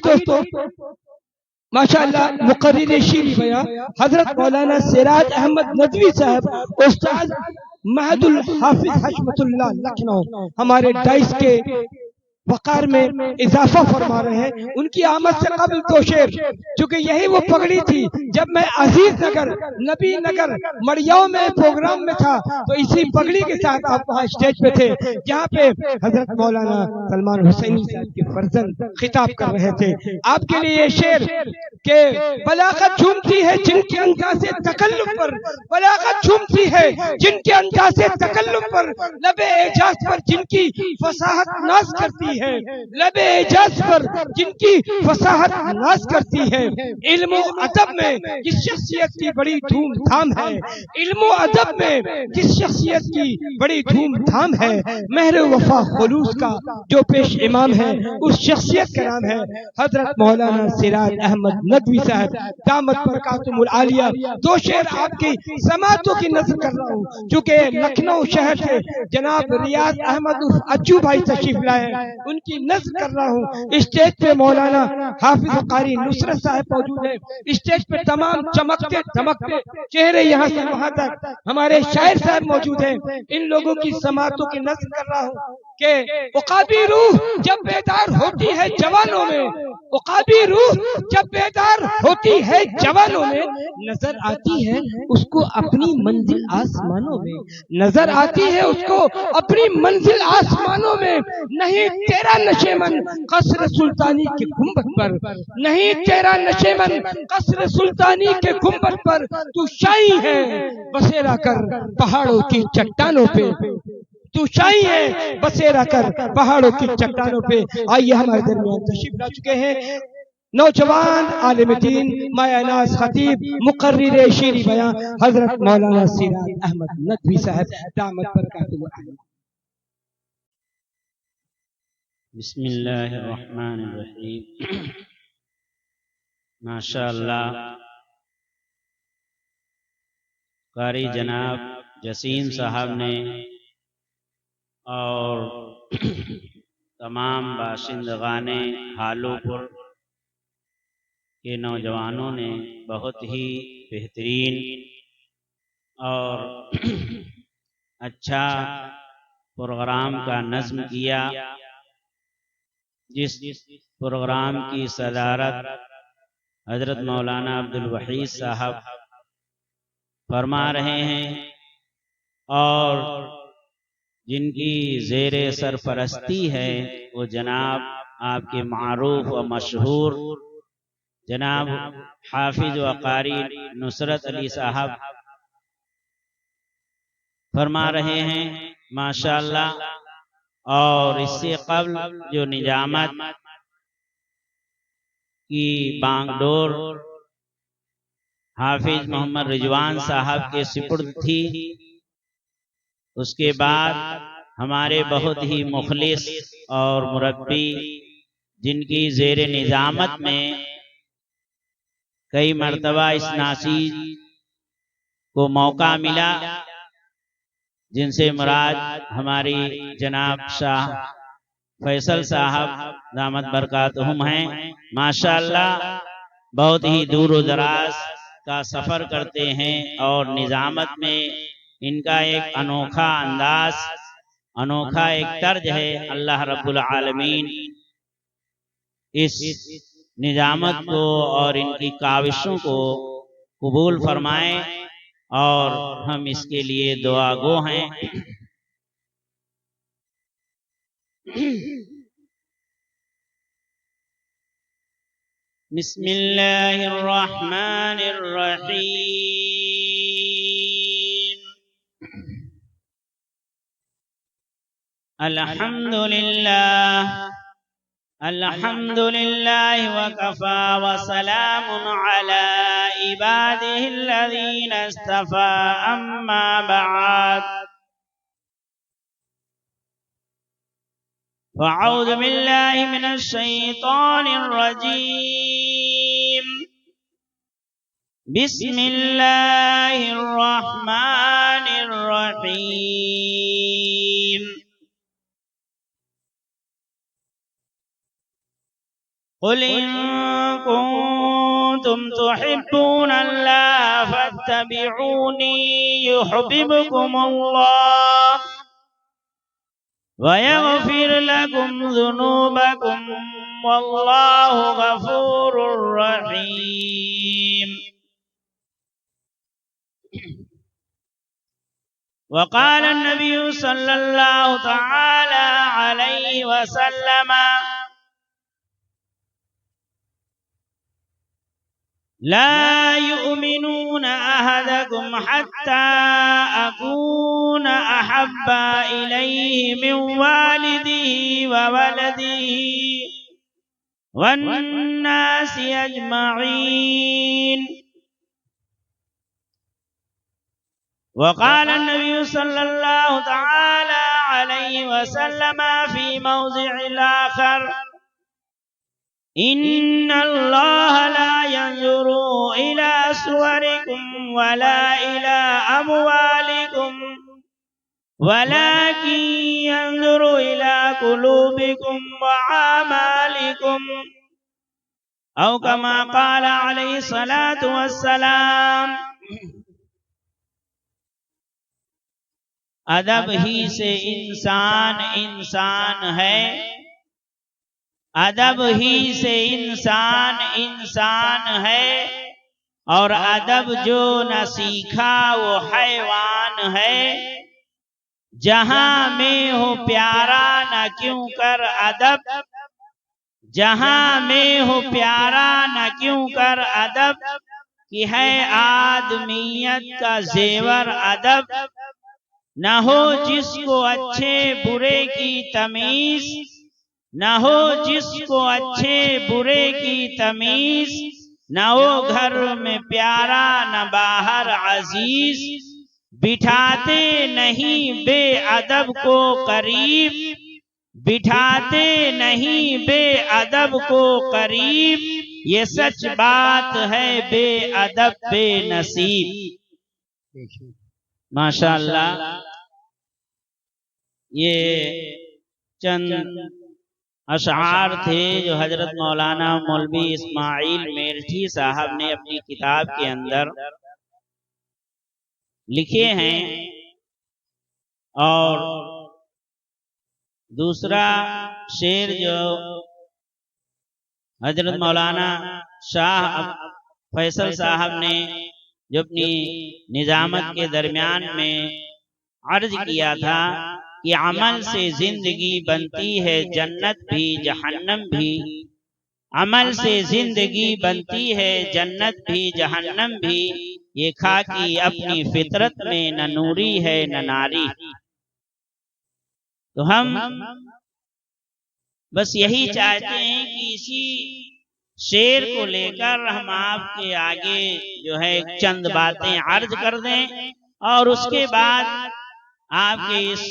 آئیے دوستو، ماشاءاللہ مقرر شیریں بیاں حضرت مولانا سراج احمد ندوی صاحب استاد مہد الحافظ حشمت اللہ لکھنؤ ہمارے ڈائس کے وقار میں اضافہ فرما رہے ہیں. ان کی آمد سے قبل دو شعر، چونکہ یہی وہ پگڑی تھی جب میں عزیز نگر نبی نگر مڑیاؤں میں پروگرام میں تھا تو اسی پگڑی کے ساتھ آپ وہاں اسٹیج پہ تھے جہاں پہ حضرت مولانا سلمان حسینی صاحب کے فرزند خطاب کر رہے تھے. آپ کے لیے یہ شعر کہ بلاغت جھومتی ہے جن کے انداز تکلم پر، بلاغت جھومتی ہے جن کے انداز تکلم پر، لب اعجاز پر جن کی فصاحت ناز کرتی ہے، لب اعجاز پر جن کی فصاحت ناز کرتی ہے. علم و ادب میں جس شخصیت کی بڑی دھوم دھام ہے، علم و ادب میں جس شخصیت کی بڑی دھوم دھام ہے، مہر وفا خلوص کا جو پیش امام ہے اس شخصیت کا نام ہے حضرت مولانا سراج احمد ندوی صاحب دامت برکاتہم العالیہ. دو شعر آپ کی سماعتوں کی نظر کر رہا ہوں چونکہ لکھنؤ شہر سے جناب ریاض احمد اچو بھائی تشریف لائے ہیں، ان کی نظر کر رہا ہوں. اسٹیج پہ مولانا حافظ قاری نصرت صاحب موجود ہیں، اسٹیج پہ تمام چمکتے دمکتے چہرے یہاں سے وہاں تک ہمارے شاعر صاحب موجود ہیں. ان لوگوں کی سماعتوں کی نظر کر رہا ہوں کہ عقابی روح جب بیدار ہوتی ہے جوانوں میں، عقابی روح جب بیدار ہوتی ہے جوانوں میں، نظر آتی ہے اس کو اپنی منزل آسمانوں میں، نظر آتی ہے اس کو اپنی منزل آسمانوں میں. نہیں تیرا نشیمن قصر سلطانی کے گنبد پر، نہیں تیرا نشیمن قصر سلطانی کے گنبد پر، تو شائی ہے بسیرا کر پہاڑوں کی چٹانوں پہ، تو شائی ہے بسیرا کر پہاڑوں کی چٹانوں پہ. آئیے ہمارے درمیان تشریف لا چکے ہیں نوجوان عالم دین مایہ ناز خطیب مقرر شیریں بیاں حضرت مولانا سراج احمد ندوی صاحب دامت برکاتہم العالیہ. بسم اللہ الرحمن الرحیم. ماشاءاللہ قاری جناب جسیم صاحب نے اور تمام باشندگان ہالو پور کے نوجوانوں نے بہت ہی بہترین اور اچھا پروگرام کا نظم کیا، جس پروگرام کی صدارت حضرت مولانا عبدالوحید صاحب فرما رہے ہیں اور جن کی زیر سرپرستی ہے وہ جناب آپ کے معروف و مشہور جناب حافظ و قاری نصرت علی صاحب فرما رہے ہیں ماشاءاللہ. اور اس سے قبل جو نجامت کی بانگ ڈور حافظ محمد رضوان صاحب کے سپرد تھی، اس کے بعد ہمارے بہت ہی مخلص اور مربی جن کی زیر نظامت میں کئی مرتبہ اس ناچیز کو موقع ملا، جن سے مراد ہماری جناب شاہ فیصل صاحب دامت برکاتہم ہیں. ماشاءاللہ بہت ہی دور و دراز کا سفر کرتے ہیں اور نظامت میں ان کا ایک انوکھا انداز، انوکھا ایک طرز ہے. اللہ رب العالمین اس نظامت کو اور ان کی کاوشوں کو قبول فرمائیں اور ہم اس کے لیے دعا گو ہیں. بسم اللہ الرحمن الرحیم. الحمد للہ وکفى وسلام علی عباده الذین اصطفى. اما بعد فاعوذ باللہ من الشیطان الرجیم. بسم اللہ الرحمن الرحیم. قل إن كنتم تحبون الله فاتبعوني يحببكم الله ويغفر لكم ذنوبكم والله غفور رحيم. وقال النبي صلى الله تعالى عليه وسلم لا يؤمنون أحدكم حتى أكون أحب إليه من والده وولده والناس أجمعين. وقال النبي صلى الله تعالى عليه وسلم في موضع آخر إن الله لا ينظر إلى صوركم ولا إلى أموالكم ولكن ينظر إلى قلوبكم وأعمالكم أو كما قال عليه الصلاة والسلام. ادب ہی سے انسان انسان ہے، ادب ہی سے انسان انسان ہے، اور ادب جو نہ سیکھا وہ حیوان ہے. جہاں میں ہو پیارا نہ کیوں کر ادب، جہاں میں ہو پیارا نہ کیوں کر ادب، کہ ہے آدمیت کا زیور ادب. نہ ہو جس کو اچھے برے کی تمیز، نہ ہو جس کو اچھے برے کی تمیز، نہ ہو گھر میں پیارا نہ باہر عزیز. بٹھاتے نہیں بے ادب کو قریب، بٹھاتے نہیں بے ادب کو قریب، یہ سچ بات ہے بے ادب بے نصیب. ماشاءاللہ، یہ چند اشعار تھے جو حضرت مولانا مولوی اسماعیل میرٹھی صاحب نے اپنی کتاب کے اندر لکھے ہیں. اور دوسرا شعر جو حضرت مولانا شاہ فیصل صاحب نے جو اپنی نظامت کے درمیان میں عرض کیا تھا کہ عمل سے زندگی بنتی ہے جنت بھی جہنم بھی، عمل سے زندگی بنتی ہے جنت بھی جہنم بھی، یہ خاکی اپنی فطرت میں نہ نوری ہے نہ ناری. تو ہم بس یہی چاہتے ہیں کہ اسی شعر کو لے کر ہم آپ کے آگے جو ہے چند باتیں عرض کر دیں، اور اس کے بعد آپ کے اس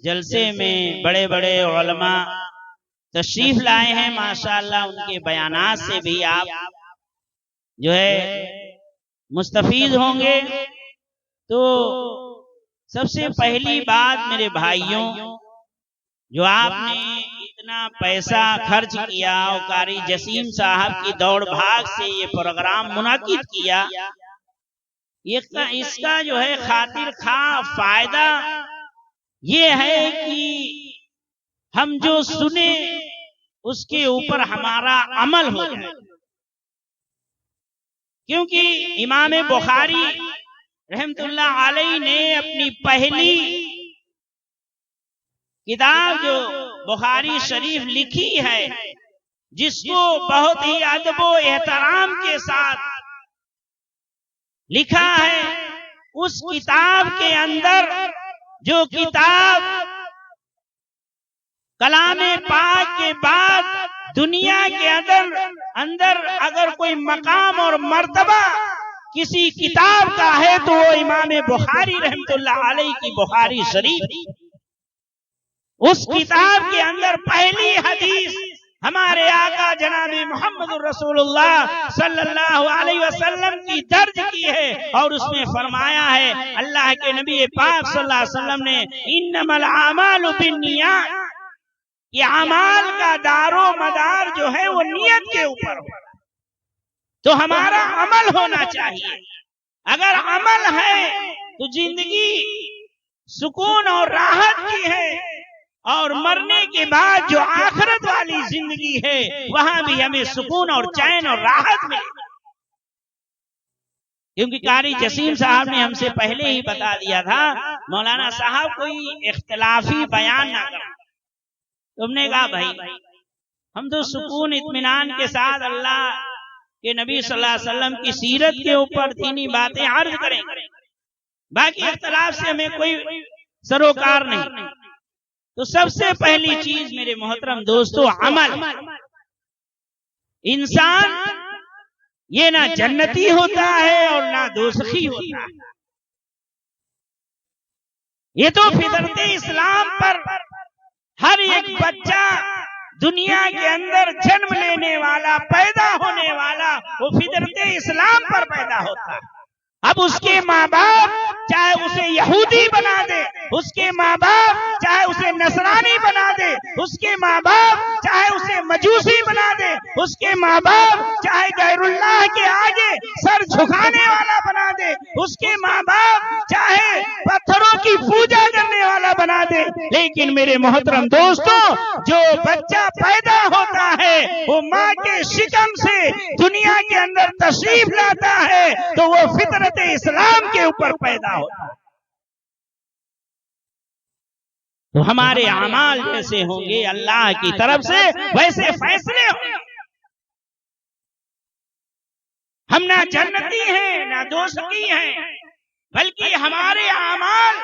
جلسے میں بڑے بڑے علماء تشریف لائے ہیں ماشاءاللہ، ان کے بیانات سے بھی آپ جو ہے مستفید ہوں گے. تو سب سے پہلی بات میرے بھائیوں، جو آپ نے اتنا پیسہ خرچ کیا اور قاری جسیم صاحب کی دوڑ بھاگ سے یہ پروگرام منعقد کیا، اس کا جو ہے خاطر خواہ فائدہ یہ ہے کہ ہم جو سنیں اس کے اوپر ہمارا عمل ہو جائے. کیونکہ امام بخاری رحمت اللہ علیہ نے اپنی پہلی کتاب جو بخاری شریف لکھی ہے، جس کو بہت ہی ادب و احترام کے ساتھ لکھا ہے، اس کتاب کے اندر جو کتاب کلام پاک کے بعد دنیا کے اندر اگر کوئی مقام اور مرتبہ کسی کتاب کا ہے تو وہ امام بخاری رحمت اللہ علیہ کی بخاری شریف. اس کتاب کے اندر پہلی حدیث ہمارے آقا جناب محمد رسول اللہ صلی اللہ علیہ وسلم کی درج کی ہے، اور اس میں فرمایا ہے اللہ کے نبی پاک صلی اللہ علیہ وسلم نے انما الاعمال بالنیات، کہ اعمال کا دار و مدار جو ہے وہ نیت کے اوپر ہو، تو ہمارا عمل ہونا چاہیے۔ اگر عمل ہے تو زندگی سکون اور راحت کی ہے، اور مرنے کے بعد جو آخرت والی زندگی ہے وہاں بھی ہمیں سکون اور چین اور راحت ملے، کیونکہ قاری جسیم صاحب نے ہم سے پہلے ہی بتا دیا تھا مولانا صاحب کوئی اختلافی بیان نہ کریں۔ تم نے کہا بھائی ہم تو سکون اطمینان کے ساتھ اللہ کہ نبی صلی اللہ علیہ وسلم کی سیرت کے اوپر دینی باتیں عرض کریں، باقی اختلاف سے ہمیں کوئی سروکار نہیں۔ تو سب سے پہلی چیز میرے محترم دوستو عمل۔ انسان یہ نہ جنتی ہوتا ہے اور نہ دوزخی ہوتا ہے، یہ تو فطرت اسلام پر ہر ایک بچہ دنیا کے اندر جنم لینے والا، پیدا ہونے والا، وہ فطرت اسلام پر پیدا ہوتا ہے۔ اب اس کے ماں باپ چاہے اسے یہودی بنا دے، اس کے ماں باپ چاہے اسے نصرانی بنا دے، اس کے ماں باپ چاہے اسے مجوسی بنا دے، اس کے ماں باپ چاہے غیر اللہ کے آگے سر جھکانے والا بنا دے، اس کے ماں باپ چاہے پتھروں کی پوجا کرنے والا بنا دے، لیکن میرے محترم دوستوں جو بچہ پیدا ہوتا ہے وہ ماں کے شکم سے دنیا کے اندر تشریف لاتا ہے تو وہ فطرت اسلام کے اوپر پیدا ہوتا ہے۔ تو ہمارے اعمال جیسے ہوں گے اللہ کی طرف سے ویسے فیصلے ہوں گے۔ ہم نہ جنتی ہیں نہ دوزخی ہیں، بلکہ ہمارے اعمال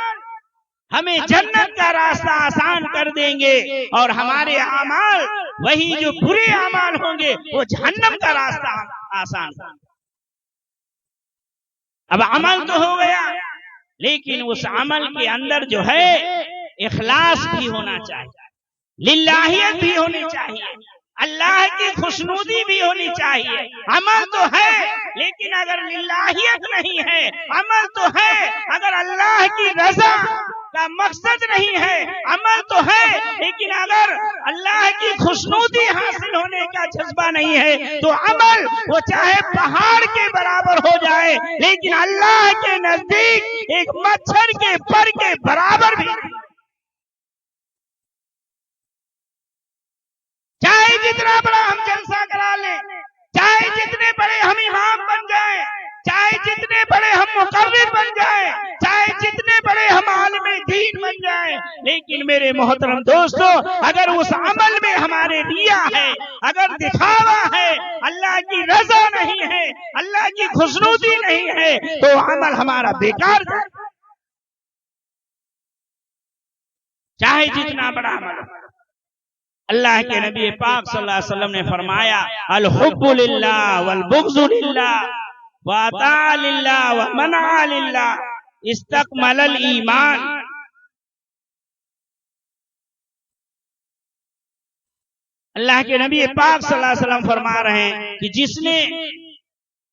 ہمیں جنت کا راستہ آسان کر دیں گے، اور ہمارے اعمال وہی جو برے اعمال ہوں گے وہ جہنم کا راستہ آسان کر دیں گے۔ اب عمل تو ہو گیا، لیکن اس عمل کے اندر جو ہے اخلاص بھی ہونا چاہیے، للہیت بھی ہونی چاہیے، اللہ کی خوشنودی بھی ہونی چاہیے۔ عمل تو ہے لیکن اگر للہیت نہیں ہے، عمل تو ہے اگر اللہ کی رضا کا مقصد نہیں ہے، عمل تو ہے لیکن اگر اللہ کی خوشنودی حاصل ہونے کا جذبہ نہیں ہے تو عمل وہ چاہے پہاڑ کے برابر ہو جائے لیکن اللہ کے نزدیک ایک مچھر کے پر کے برابر بھی نہیں۔ چاہے جتنا بڑا ہم جلسہ کرا لیں، چاہے جتنے بڑے ہم امام بن جائیں، چاہے جتنے بڑے ہم مقرر بن جائیں، چاہے جتنے بڑے ہم عالم دین بن جائیں، لیکن میرے محترم دوستو اگر اس عمل میں ہمارے ریا ہے، اگر دکھاوا ہے، اللہ کی رضا نہیں ہے، اللہ کی خوشنودی نہیں ہے تو عمل ہمارا بیکار جائے، چاہے جتنا بڑا عمل ہو۔ اللہ کے نبی پاک صلی اللہ علیہ وسلم نے فرمایا الحب للہ والبغض للہ وعطاء للہ ومنع للہ استکمل الایمان۔ اللہ کے نبی پاک صلی اللہ علیہ وسلم فرما رہے ہیں کہ جس نے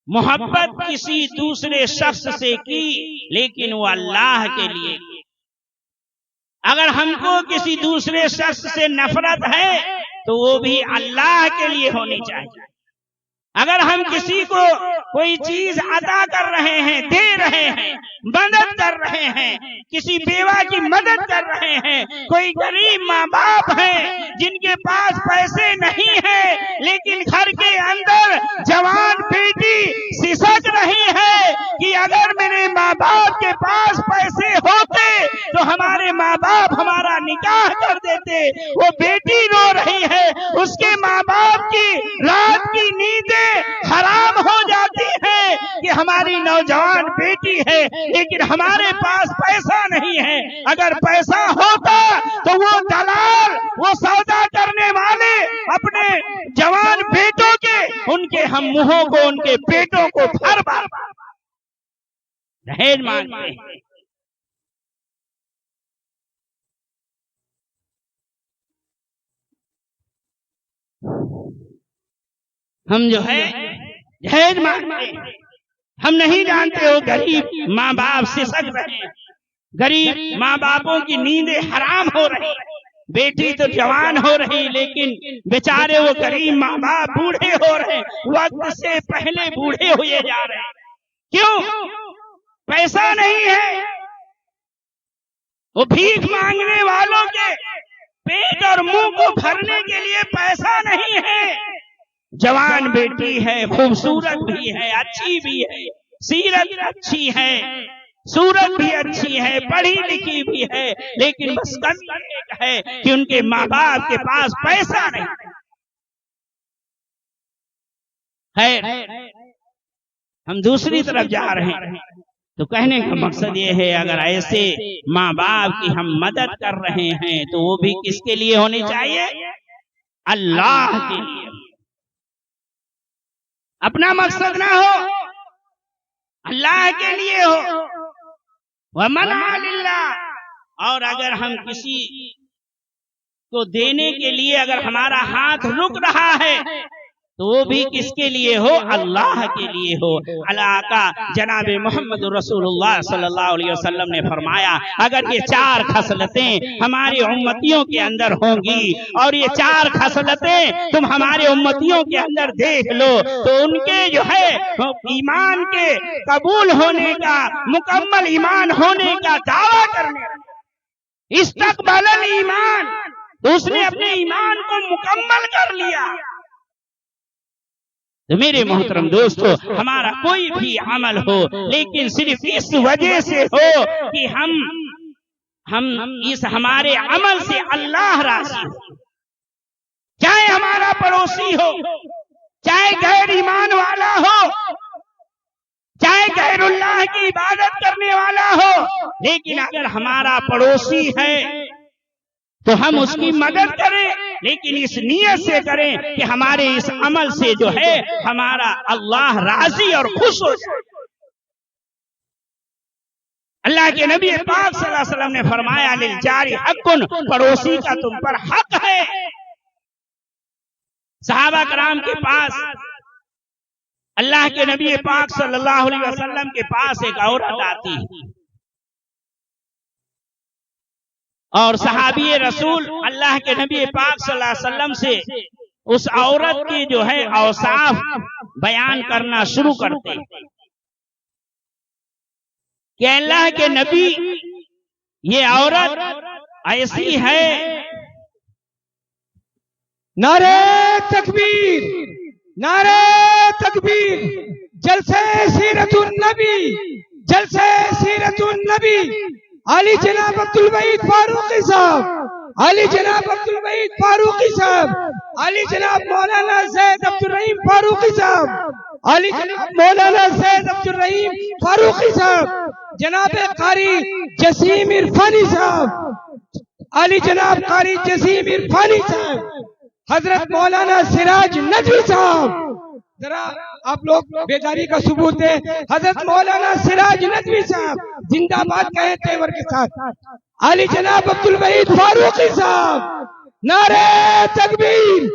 محبت کسی دوسرے شخص سے کی لیکن وہ اللہ کے لیے کی، اگر ہم کو کسی دوسرے شخص سے نفرت ہے تو وہ بھی اللہ کے لیے ہونی چاہیے۔ اگر ہم کسی کو کوئی چیز عطا کر رہے ہیں، دے رہے ہیں، مدد کر رہے ہیں، کسی بیوہ کی مدد کر رہے ہیں، کوئی غریب ماں باپ ہیں جن کے پاس پیسے نہیں ہیں لیکن گھر کے اندر جوان بیٹی سسک رہی ہے کہ اگر میرے ماں باپ کے پاس پیسے ہوتے تو ہمارے ماں باپ ہمارا نکاح کر دیتے، وہ بیٹی رو رہی ہے، اس کے ماں باپ کی رات کی نیندیں حرام ہو جاتی ہے کہ ہماری نوجوان بیٹی ہے لیکن ہمارے پاس پیسہ نہیں ہے۔ اگر پیسہ ہوتا تو وہ دلال، وہ سودا کرنے والے اپنے جوان بیٹوں کے ان کے ہم منہوں کو، ان کے بیٹوں کو ہر بار دہیج مانگتے ہیں۔ ہم جو ہے دہیج مانگتے ہیں، ہم نہیں جانتے ہو غریب ماں باپ سسک رہے ہیں، غریب ماں باپوں کی نیندیں حرام ہو رہی ہیں، بیٹی تو جوان ہو رہی لیکن بیچارے وہ غریب ماں باپ بوڑھے ہو رہے، وقت سے پہلے بوڑھے ہوئے جا رہے ہیں۔ کیوں؟ پیسہ نہیں ہے۔ وہ بھیک مانگنے والوں کے پیٹ اور منہ کو بھرنے کے لیے پیسہ نہیں ہے۔ جوان بیٹی ہے، خوبصورت بھی ہے، اچھی بھی ہے، سیرت اچھی ہے، صورت بھی اچھی ہے، پڑھی لکھی بھی ہے، لیکن بس کمی ایک ہے کہ ان کے ماں باپ کے پاس پیسہ نہیں ہے۔ ہم دوسری طرف جا رہے ہیں، تو کہنے کا مقصد یہ ہے اگر ایسے ماں باپ کی ہم مدد کر رہے ہیں تو وہ بھی کس کے لیے ہونی چاہیے؟ اللہ کے لیے، اپنا مقصد نہ ہو، اللہ کے لیے ہو۔ وَمَنْ لِلَّهِ، اور اگر ہم کسی کو دینے کے لیے اگر ہمارا ہاتھ رک رہا ہے تو وہ بھی کس کے لیے ہو؟ اللہ کے لیے ہو۔ اللہ کا جناب محمد رسول اللہ صلی اللہ علیہ وسلم نے فرمایا اگر یہ 4 خصلتیں ہماری امتیوں کے اندر ہوں گی اور یہ 4 خصلتیں تم ہمارے امتیوں کے اندر دیکھ لو تو ان کے جو ہے ایمان کے قبول ہونے کا، مکمل ایمان ہونے کا دعویٰ کرنے استقبال ایمان، تو اس نے اپنے ایمان کو مکمل کر لیا۔ تو میرے محترم دوستو، ہمارا کوئی بھی عمل ہو لیکن صرف اس وجہ سے ہو کہ ہم اس ہمارے عمل سے اللہ راضی ہو، چاہے ہمارا پڑوسی ہو، چاہے غیر ایمان والا ہو، چاہے غیر اللہ کی عبادت کرنے والا ہو، لیکن اگر ہمارا پڑوسی ہے تو ہم اس کی مدد کریں، لیکن اس نیت سے کریں کہ ہمارے اس عمل سے جو ہے ہمارا اللہ راضی اور خوش ہو جائے۔ اللہ کے نبی پاک صلی اللہ علیہ وسلم نے فرمایا للجار حق، پڑوسی کا تم پر حق ہے۔ صحابہ کرام کے پاس اللہ کے نبی پاک صلی اللہ علیہ وسلم کے پاس ایک عورت آتی ہے اور صحابی رسول اللہ کے نبی پاک صلی اللہ علیہ وسلم سے اس عورت کی جو ہے اوصاف بیان کرنا شروع کرتے کہ اللہ کے نبی یہ عورت ایسی ہے۔ نعرہ تکبیر، نعرہ تکبیر، جلسہ سیرت النبی، جلسہ سیرت النبی، علی جناب عبدالوحید فاروقی صاحب، علی جناب عبدالوحید فاروقی صاحب، علی جناب مولانا زید عبدالرحیم فاروقی صاحب، علی جناب مولانا زید عبدالرحیم فاروقی صاحب، جناب قاری جسیم عرفانی صاحب، علی جناب قاری جسیم عرفانی صاحب، حضرت مولانا سراج ندوی صاحب، ذرا آپ لوگ بیداری کا ثبوت ہے، حضرت مولانا سراج ندوی صاحب زندہ باد کہے تیور کے ساتھ، علی جناب عبدالوحید فاروقی صاحب، نعرہ تکبیر،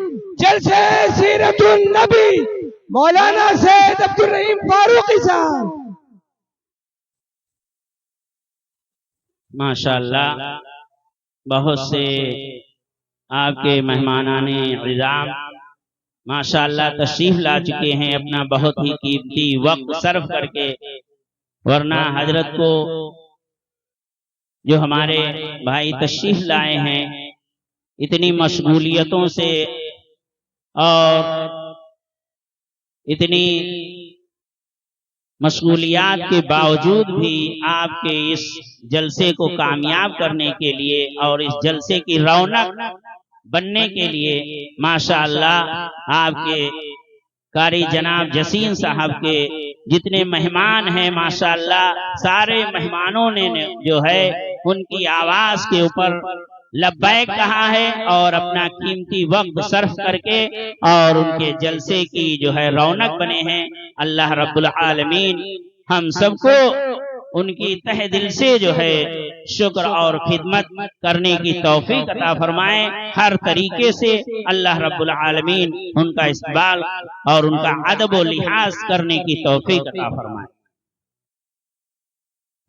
جلسہ سیرت النبی، مولانا زید عبدالرحیم فاروقی صاحب۔ ماشاءاللہ بہت سے آپ کے مہمانان عظام ماشاءاللہ تشریف لا چکے ہیں اپنا بہت ہی قیمتی وقت صرف کر کے، ورنہ حضرت کو جو ہمارے بھائی تشریف لائے ہیں اتنی مشغولیتوں سے اور اتنی مشغولیات کے باوجود بھی آپ کے اس جلسے کو کامیاب کرنے کے لیے اور اس جلسے کی رونق بننے کے لیے ماشاءاللہ آپ کے قاری جناب جسیم صاحب کے جتنے مہمان ہیں ماشاءاللہ سارے مہمانوں نے جو ہے ان کی آواز کے اوپر لبیک کہا ہے اور اپنا قیمتی وقت صرف کر کے اور ان کے جلسے کی جو ہے رونق بنے ہیں۔ اللہ رب العالمین ہم سب کو ان کی تہ دل سے جو ہے شکر اور خدمت کرنے کی توفیق عطا فرمائے، ہر طریقے سے اللہ رب العالمین ان کا استقبال اور ان کا ادب و لحاظ کرنے کی توفیق عطا فرمائے۔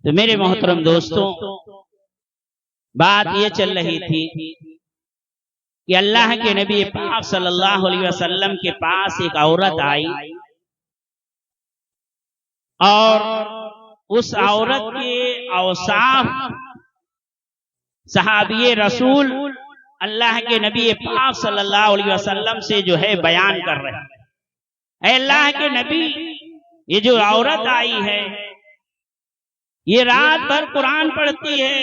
تو میرے محترم دوستوں، بات یہ چل رہی تھی کہ اللہ کے نبی پاک صلی اللہ علیہ وسلم کے پاس ایک عورت آئی اور اس عورت کے اوصاف صحابی رسول اللہ کے نبی پاک صلی اللہ علیہ وسلم سے جو ہے بیان کر رہے ہیں. اے اللہ کے نبی، یہ جو عورت آئی ہے یہ رات بھر قرآن پڑھتی ہے،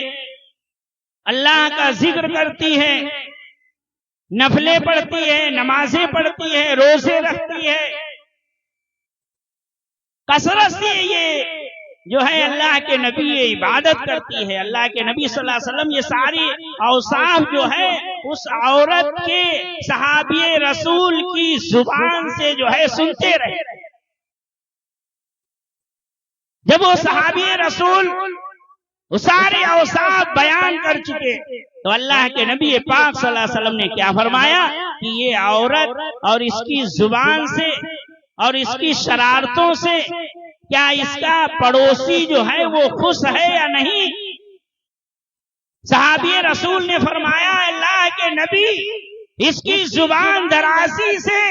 اللہ کا ذکر کرتی ہے، نفلیں پڑھتی ہے، نمازیں پڑھتی ہے، روزے رکھتی ہے، کثرت سے یہ جو ہے اللہ کے نبی یہ عبادت کرتی ہے. اللہ کے نبی صلی اللہ علیہ وسلم یہ ساری اوصاف جو ہے اس عورت کے صحابی رسول کی زبان سے جو ہے سنتے رہے. جب وہ صحابی رسول وہ سارے اوصاف بیان کر چکے تو اللہ کے نبی پاک صلی اللہ علیہ وسلم نے کیا فرمایا کہ یہ عورت اور اس کی زبان سے اور اس کی شرارتوں سے کیا اس کا پڑوسی جو ہے وہ خوش ہے یا نہیں؟ صحابی رسول نے فرمایا اللہ کے نبی، اس کی زبان درازی سے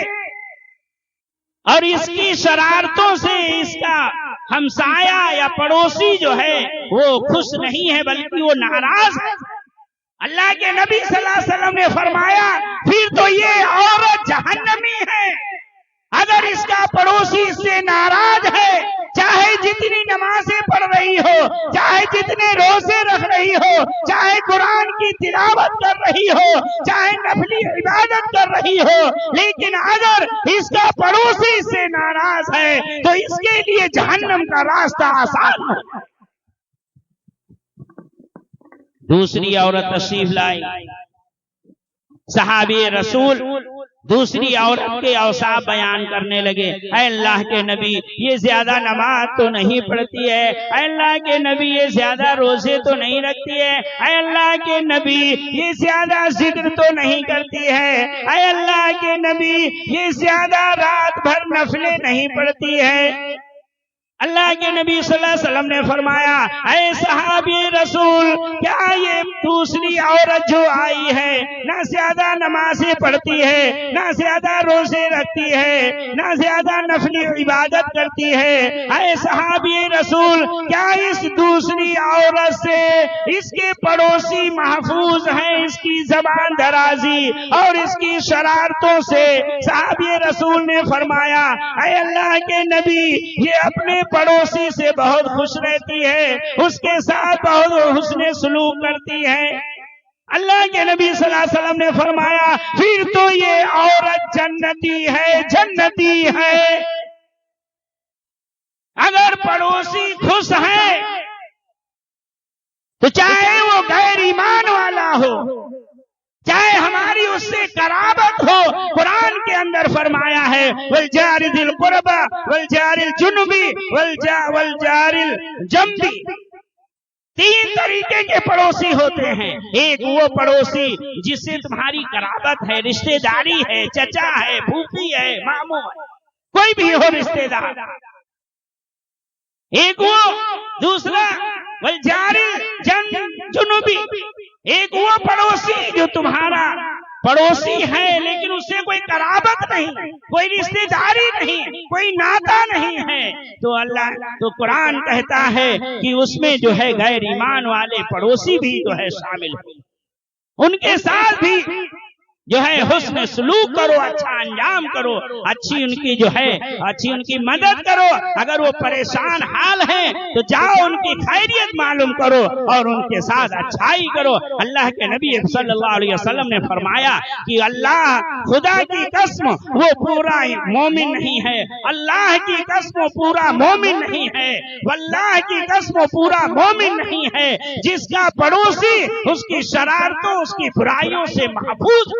اور اس کی شرارتوں سے اس کا ہمسایہ یا پڑوسی جو ہے وہ خوش نہیں ہے بلکہ وہ ناراض ہے. اللہ کے نبی صلی اللہ علیہ وسلم نے فرمایا پھر تو یہ عورت جہنمی ہے. اگر اس کا پڑوسی اس سے ناراض ہے، چاہے جتنی نمازیں پڑھ رہی ہو، چاہے جتنے روزے رکھ رہی ہو، چاہے قرآن کی تلاوت کر رہی ہو، چاہے نفلی عبادت کر رہی ہو، لیکن اگر اس کا پڑوسی اس سے ناراض ہے تو اس کے لیے جہنم کا راستہ آسان ہے. دوسری عورت تشریف لائی. صحابی رسول دوسری عورت کے اوصاف بیان کرنے لگے. اے اللہ کے نبی، یہ زیادہ نماز تو نہیں پڑھتی ہے. اے اللہ کے نبی، یہ زیادہ روزے تو نہیں رکھتی ہے. اے اللہ کے نبی، یہ زیادہ ذکر تو نہیں کرتی ہے. اے اللہ کے نبی، یہ زیادہ رات بھر نفلیں نہیں پڑھتی ہے. اللہ کے نبی صلی اللہ علیہ وسلم نے فرمایا اے صحابی رسول، کیا یہ دوسری عورت جو آئی ہے نہ زیادہ نمازیں پڑھتی ہے، نہ زیادہ روزے رکھتی ہے، نہ زیادہ نفلی عبادت کرتی ہے، اے صحابی رسول کیا اس دوسری عورت سے اس کے پڑوسی محفوظ ہیں، اس کی زبان درازی اور اس کی شرارتوں سے؟ صحابی رسول نے فرمایا اے اللہ کے نبی، یہ اپنے پڑوسی سے بہت خوش رہتی ہے، اس کے ساتھ بہت حسن سلوک کرتی ہے. اللہ کے نبی صلی اللہ علیہ وسلم نے فرمایا پھر تو یہ عورت جنتی ہے، جنتی ہے. اگر پڑوسی خوش ہے تو چاہے وہ غیر ایمان والا ہو، چاہے ہماری اس سے قرابت ہو. قرآن کے اندر فرمایا ہے والجار ذی القربى والجار الجنبی والجار الجنبی. تین طریقے کے پڑوسی ہوتے ہیں. ایک وہ پڑوسی جس سے تمہاری قرابت ہے، رشتہ داری ہے، چچا ہے، پھوپھی ہے، ماموں ہے، کوئی بھی ہو رشتہ دار. ایک وہ دوسرا والجار الجنبی، ایک وہ پڑوسی جو تمہارا پڑوسی ہے لیکن اس سے کوئی قرابت نہیں، کوئی رشتہ داری نہیں، کوئی ناتا نہیں ہے. تو قرآن کہتا ہے کہ اس میں جو ہے غیر ایمان والے پڑوسی بھی جو ہے شامل ہیں. ان کے ساتھ بھی جو ہے حسن سلوک کرو، اچھا انجام کرو، اچھی ان کی جو ہے اچھی ان کی مدد کرو. اگر وہ پریشان حال ہیں تو جاؤ ان کی خیریت معلوم کرو اور ان کے ساتھ اچھائی کرو. اللہ کے نبی صلی اللہ علیہ وسلم نے فرمایا کہ اللہ خدا کی قسم وہ پورا مومن نہیں ہے، اللہ کی قسم پورا مومن نہیں ہے، واللہ کی قسم پورا مومن نہیں ہے جس کا پڑوسی اس کی شرارتوں اس کی برائیوں سے محفوظ.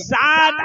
7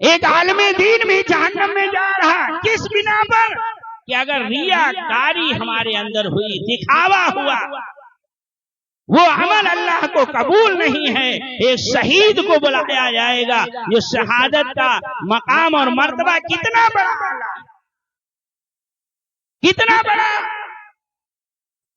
ایک عالم دین بھی جہنم میں جا رہا، کس بنا پر؟ کہ اگر ریاکاری ہمارے اندر ہوئی، دکھاوا ہوا، وہ عمل اللہ کو قبول نہیں ہے۔ ایک شہید کو بلایا جائے گا، یہ شہادت کا مقام اور مرتبہ کتنا بڑا، کتنا بڑا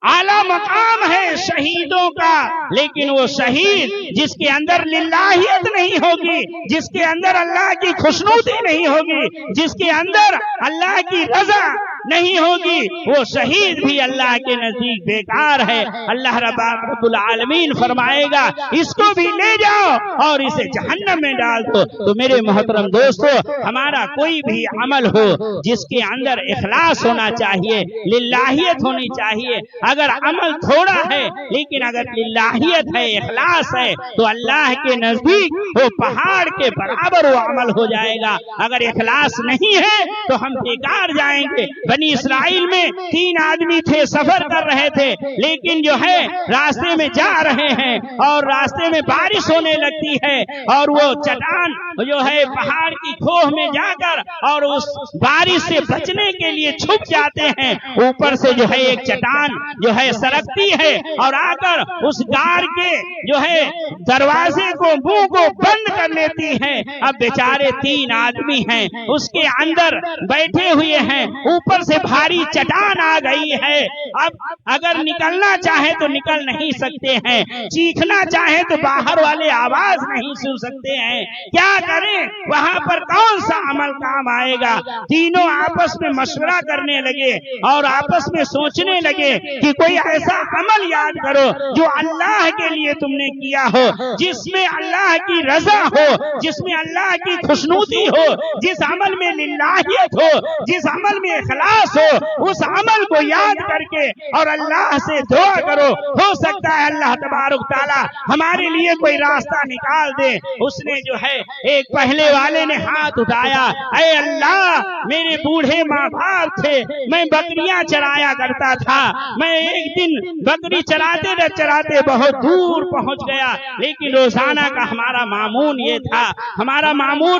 اعلیٰ مقام ہے شہیدوں کا، لیکن وہ شہید جس کے اندر للہیت نہیں ہوگی، جس کے اندر اللہ کی خوشنودی نہیں ہوگی، جس کے اندر اللہ کی رضا نہیں ہوگی، وہ شہید بھی اللہ کے نزدیک بیکار ہے۔ اللہ رب العالمین فرمائے گا اس کو بھی لے جاؤ اور اسے جہنم میں ڈال دو۔ تو میرے محترم دوستو، ہمارا کوئی بھی عمل ہو جس کے اندر اخلاص ہونا چاہیے، للہیت ہونی چاہیے۔ اگر عمل تھوڑا ہے لیکن اگر للہیت ہے، اخلاص ہے، تو اللہ کے نزدیک وہ پہاڑ کے برابر وہ عمل ہو جائے گا۔ اگر اخلاص نہیں ہے تو ہم بیکار جائیں گے۔ بنی اسرائیل میں 3 آدمی تھے، سفر کر رہے تھے، لیکن جو ہے راستے میں جا رہے ہیں اور راستے میں بارش ہونے لگتی ہے اور وہ چٹان جو ہے پہاڑ کی کھوہ میں جا کر اور اس بارش سے بچنے کے لیے چھپ جاتے ہیں۔ اوپر سے جو ہے ایک چٹان جو ہے سرکتی ہے اور آ کر اس غار کے جو ہے دروازے کو، منہ کو بند کر لیتی ہے۔ اب بیچارے 3 آدمی ہیں، اس کے اندر بیٹھے ہوئے ہیں، اوپر سے بھاری چٹان آ گئی ہے۔ اب اگر نکلنا چاہے تو نکل نہیں سکتے ہیں، چیخنا چاہے تو باہر والے آواز نہیں سن سکتے ہیں۔ کیا کریں؟ وہاں پر کون سا عمل کام آئے گا؟ تینوں آپس میں مشورہ کرنے لگے اور آپس میں سوچنے لگے کہ کوئی ایسا عمل یاد کرو جو اللہ کے لیے تم نے کیا ہو، جس میں اللہ کی رضا ہو، جس میں اللہ کی خوشنودی ہو، جس عمل میں للہیت ہو، جس عمل میں اخلاص ہو۔ اس عمل کو یاد کر کے اور اللہ سے دعا کرو، ہو سکتا ہے اللہ تبارک تعالی ہمارے لیے کوئی راستہ نکال دے۔ اس نے جو ہے ایک پہلے والے نے ہاتھ اٹھایا، اے اللہ میرے بوڑھے ماں باپ تھے، میں بکریاں چرایا کرتا تھا، میں ایک دن بکری چراتے چراتے بہت دور پہنچ گیا، لیکن روزانہ کا ہمارا معمول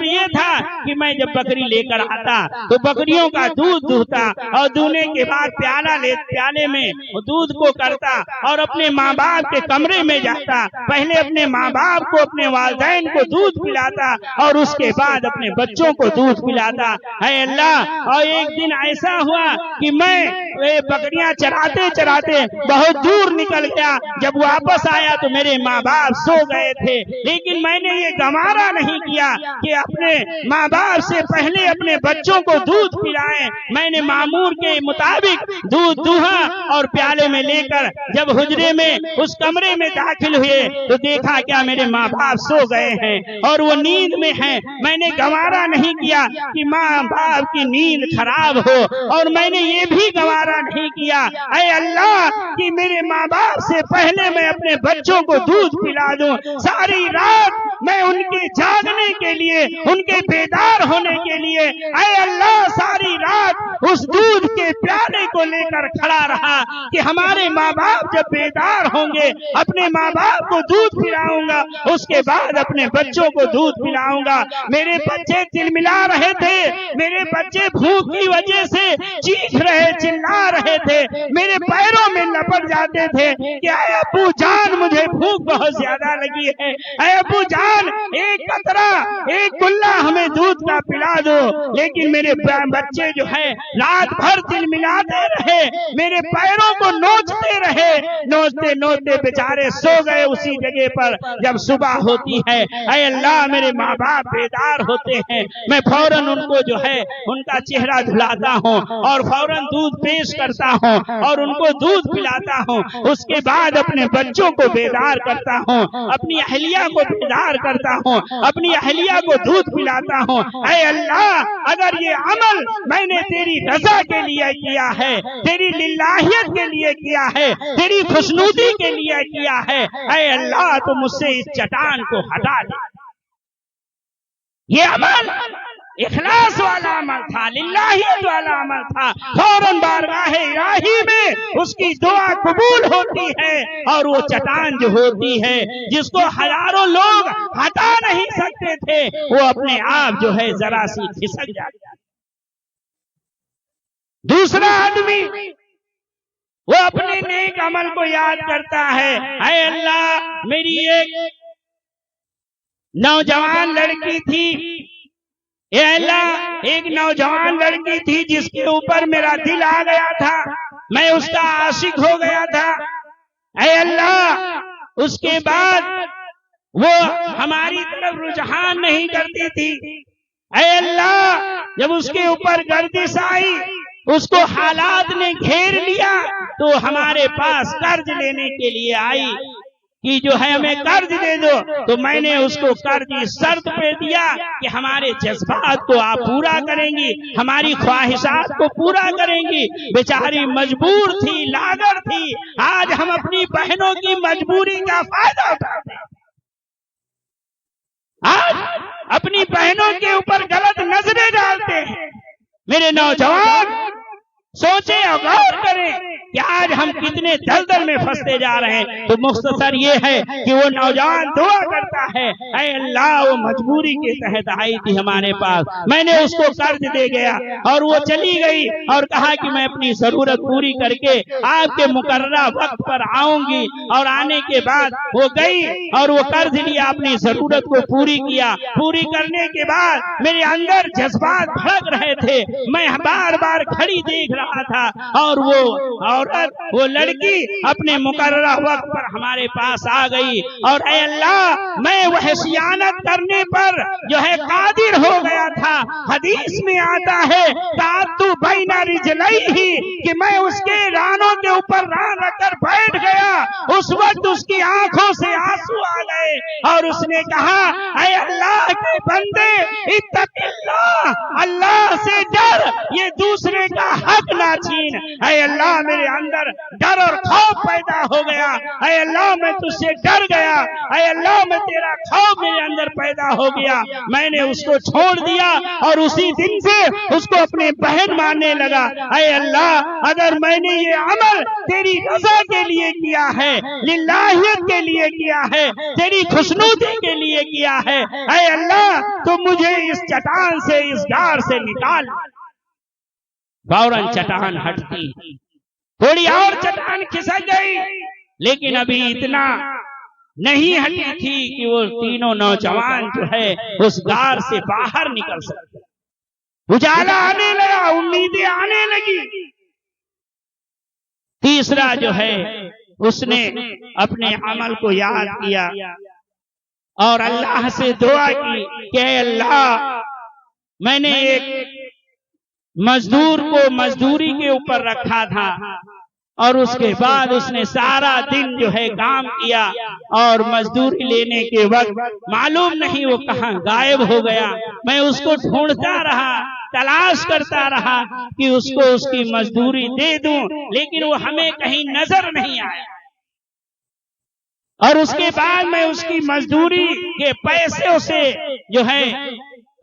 یہ تھا کہ میں جب بکری لے کر آتا تو بکریوں کا دودھ دہتا اور دھونے کے بعد پیالے میں دودھ کو کرتا اور اپنے ماں باپ کے کمرے میں جاتا، پہلے اپنے ماں باپ کو، اپنے والدین کو دودھ پلاتا اور اس کے بعد اپنے بچوں کو دودھ پلاتا۔ اے اللہ، اور ایک دن ایسا ہوا کہ میں بکریاں چراتے چراتے بہت دور نکل گیا، جب واپس آیا تو میرے ماں باپ سو گئے تھے، لیکن میں نے یہ گوارا نہیں کیا کہ اپنے ماں باپ سے پہلے اپنے بچوں کو دودھ پلائیں۔ میں نے معمول کے مطابق دودھ دوہا اور پیالے میں لے کر جب حجرے میں اس کمرے میں داخل ہوئے تو دیکھا کیا میرے ماں باپ سو گئے ہیں اور وہ نیند میں ہیں۔ میں نے گوارا نہیں کیا کہ ماں باپ کی نیند خراب ہو، اور میں نے یہ بھی گوارا نہیں کیا اے اللہ کہ میرے ماں باپ سے پہلے میں اپنے بچوں کو دودھ پلا دوں۔ ساری رات میں ان کے جاگنے کے لیے، ان کے بیدار ہونے کے لیے اے اللہ ساری رات اس دودھ کے پیالے کو لے کر کھڑا رہا کہ ہمارے ماں باپ جب بیدار ہوں گے اپنے ماں باپ کو دودھ پلاؤں گا، اس کے بعد اپنے بچوں کو دودھ پلاؤں گا۔ میرے بچے تلملا رہے تھے، میرے بچے بھوک کی وجہ سے چیخ رہے، چلا رہے تھے، میرے پیروں میں لپٹ جاتے تھے کہ اے ابو جان مجھے بھوک بہت زیادہ لگی ہے، اے ابو جان ایک قطرہ، ایک گلہ ہمیں دودھ کا پلا دو۔ لیکن میرے بچے جو ہے رات بھر تلملاتے رہے، میرے پیروں کو نوچتے رہے، نوچتے نوچتے بیچارے سو گئے اسی جگہ پر۔ جب صبح ہوتی ہے اے اللہ میرے ماں باپ بیدار ہوتے ہیں، میں فوراً ان کو جو ہے ان کا چہرہ دھلاتا ہوں اور فوراً دودھ پیش کرتا ہوں اور ان کو دودھ پلاتا ہوں۔ اس کے بعد اپنے بچوں کو بیدار کرتا ہوں، اپنی اہلیہ کو بیدار کرتا ہوں، اپنی اہلیہ کو دودھ پلاتا ہوں۔ اے اللہ اگر یہ عمل میں نے تیری رضا کے لیے کیا ہے، تیری للہیت کے لیے کیا ہے، تیری خوشنودی کے لیے کیا ہے، اے اللہ تو مجھ سے اس چٹان کو ہٹا دے۔ یہ عمل اخلاص والا عمل تھا، للہیت والا عمل تھا، فوراً بارگاہ الہی میں اس کی دعا قبول ہوتی ہے، اور وہ چٹان جو ہوتی ہے جس کو ہزاروں لوگ ہٹا نہیں سکتے تھے، وہ اپنے آپ جو ہے ذرا سی کھسک جاتی ہے۔ دوسرا آدمی وہ اپنے نیک عمل کو یاد کرتا ہے، اے اللہ میری ایک نوجوان لڑکی تھی، اے اللہ ایک نوجوان لڑکی تھی جس کے اوپر میرا دل آ گیا تھا، میں اس کا عاشق ہو گیا تھا، اے اللہ اس کے بعد وہ ہماری طرف رجحان نہیں کرتی تھی، اے اللہ جب اس کے اوپر گردش آئی، اس کو حالات نے گھیر لیا تو ہمارے پاس قرض لینے کے لیے آئی کہ جو ہے ہمیں قرض دے دو، تو میں نے اس کو قرض کی شرط پہ دیا کہ ہمارے جذبات کو آپ پورا کریں گی، ہماری خواہشات کو پورا کریں گی۔ بیچاری مجبور تھی، لاغر تھی، آج ہم اپنی بہنوں کی مجبوری کا فائدہ اٹھاتے ہیں، آج اپنی بہنوں کے اوپر غلط نظریں ڈالتے ہیں۔ میرے نوجوان سوچیں اور غور کریں کہ آج ہم کتنے دلدل میں پھنستے جا رہے ہیں۔ تو مختصر یہ ہے کہ وہ نوجوان دعا کرتا ہے، اے اللہ وہ مجبوری کے تحت آئی تھی ہمارے پاس، میں نے اس کو قرض دے گیا اور وہ چلی گئی اور کہا کہ میں اپنی ضرورت پوری کر کے آپ کے مقررہ وقت پر آؤں گی، اور آنے کے بعد وہ گئی اور وہ قرض لیا، اپنی ضرورت کو پوری کیا، پوری کرنے کے بعد میرے اندر جذبات بھڑک رہے تھے، میں بار بار کھڑی دیکھ رہا تھا، اور وہ عورت وہ لڑکی اپنے مقررہ وقت پر ہمارے پاس آ گئی، اور اے اللہ میں وہ خیانت کرنے پر جو ہے قادر ہو گیا تھا۔ حدیث میں آتا ہے تَعَدُّ بَيْنَ رِجْلَيْهِ کہ میں اس کے رانوں کے اوپر ران رکھ کر بیٹھ گیا، اس وقت اس کی آنکھوں سے آنسو آ گئے اور اس نے کہا اے اللہ کے بندے اتق اللہ، اللہ سے ڈر، یہ دوسرے کا حق نہ چھین۔ اے اللہ میرے اندر ڈر اور خوف پیدا ہو گیا، اے اللہ میں تجھ سے ڈر گیا، اے اللہ میں تیرا خوف میرے اندر پیدا ہو گیا، میں نے اس کو چھوڑ دیا اور اسی دن سے اس کو اپنے بہن ماننے لگا۔ اے اللہ اگر میں نے یہ عمل تیری رضا کے لیے کیا ہے، للہیت کے لیے کیا ہے، تیری خوشنودی کے لیے کیا ہے، اے اللہ تو مجھے اس چٹان سے، اس غار سے نکال۔ فوراً چٹان ہٹتی، تھوڑی اور چٹان کھسک گئی، لیکن ابھی اتنا نہیں ہٹی تھی کہ وہ تینوں نوجوان جو ہے اس غار سے باہر نکل سکتے، اجالا آنے لگا، امیدیں آنے لگی۔ تیسرا جو ہے اس نے اپنے عمل کو یاد کیا اور اللہ سے دعا کی کہ اے اللہ میں نے ایک مزدور کو مزدوری کے اوپر رکھا تھا، اور اس کے بعد اس نے سارا دن جو ہے کام کیا، اور مزدوری لینے کے وقت معلوم نہیں وہ کہاں غائب ہو گیا، میں اس کو ڈھونڈتا رہا، تلاش کرتا رہا کہ اس کو اس کی مزدوری دے دوں، لیکن وہ ہمیں کہیں نظر نہیں آیا، اور اس کے بعد میں اس کی مزدوری کے پیسوں سے جو ہے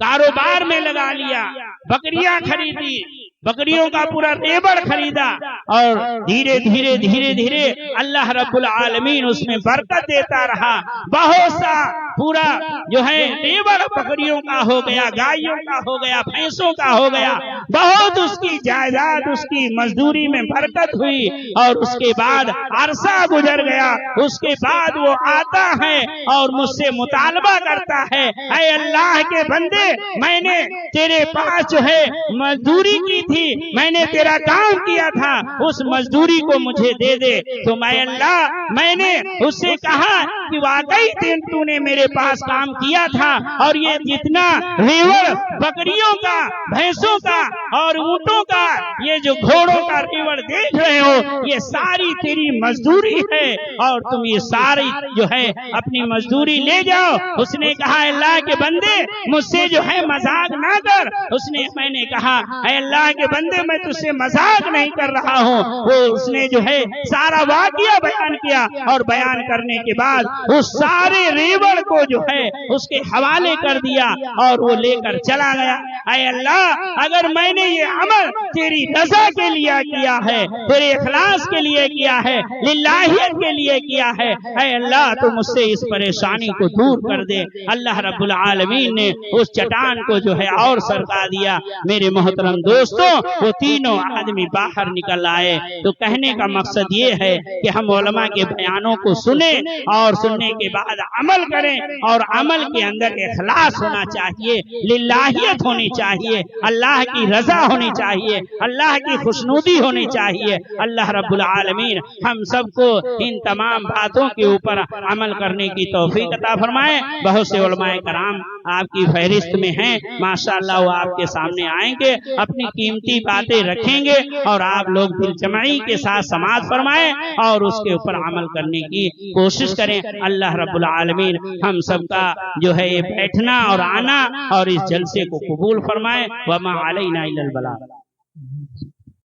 کاروبار میں لگا لیا، بکریاں خریدی، بکریوں کا پورا ریبڑ خریدا، اور دھیرے دھیرے دھیرے دھیرے اللہ رب العالمین اس میں برکت دیتا رہا، بہت سا پورا جو ہے ریبڑ بکریوں کا ہو گیا، گائیوں کا ہو گیا، بھینسوں کا ہو گیا، بہت اس کی جائیداد، اس کی مزدوری میں برکت ہوئی، اور اس کے بعد عرصہ گزر گیا، اس کے بعد وہ آتا ہے اور مجھ سے مطالبہ کرتا ہے اے اللہ کے بندے میں نے تیرے پاس جو ہے مزدوری کی تھی، میں نے تیرا کام کیا تھا، اس مزدوری کو مجھے دے دے۔ تو میں نے اس سے کہا کہ واقعی تو نے میرے پاس کام کیا تھا، اور یہ جتنا ریوڑ بکریوں کا، بھینسوں کا اور اونٹوں کا، یہ جو گھوڑوں کا ریوڑ دیکھ رہے ہو، یہ ساری تیری مزدوری ہے، اور تم یہ ساری جو ہے اپنی مزدوری لے جاؤ۔ اس نے کہا اللہ کے بندے مجھ سے جو ہے مذاق نہ کر، میں نے کہا اے اللہ کے بندے میں تجھ سے مذاق نہیں کر رہا ہوں۔ وہ اس نے جو ہے سارا واقعہ بیان کیا، اور بیان کرنے کے بعد اس سارے ریوڑ کو جو ہے اس کے حوالے کر دیا اور وہ لے کر چلا گیا۔ اے اللہ، اگر میں نے یہ عمل تیری رضا کے لیے کیا ہے، تیرے اخلاص کے لیے کیا ہے، للہیت کے لیے کیا ہے، اے اللہ تو مجھ سے اس پریشانی کو دور کر دے۔ اللہ رب العالمین نے اس چٹان کو جو ہے اور سرکا دیا۔ میرے محترم دوستوں، وہ تینوں آدمی باہر نکل آئے۔ تو کہنے کا مقصد یہ ہے کہ ہم علماء کے بیانوں کو سنیں اور سننے کے بعد عمل کریں، اور عمل کے اندر اخلاص ہونا چاہیے، للہیت ہونی چاہیے، اللہ کی رضا ہونی چاہیے، اللہ کی خوشنودی ہونی چاہیے۔ اللہ رب العالمین ہم سب کو ان تمام باتوں کے اوپر عمل کرنے کی توفیق عطا فرمائے۔ بہت سے علماء کرام آپ کی فہرست میں ہیں، ماشاءاللہ وہ آپ کے سامنے آئیں گے، اپنی قیمتی باتیں رکھیں گے، اور آپ لوگ دل جمعی کے ساتھ سماعت فرمائیں اور اس کے اوپر عمل کرنے کی کوشش کریں۔ اللہ رب العالمین ہم سب کا جو ہے یہ بیٹھنا اور آنا اور اس جلسے کو قبول فرمائے۔ وما علینا الا البلاغ۔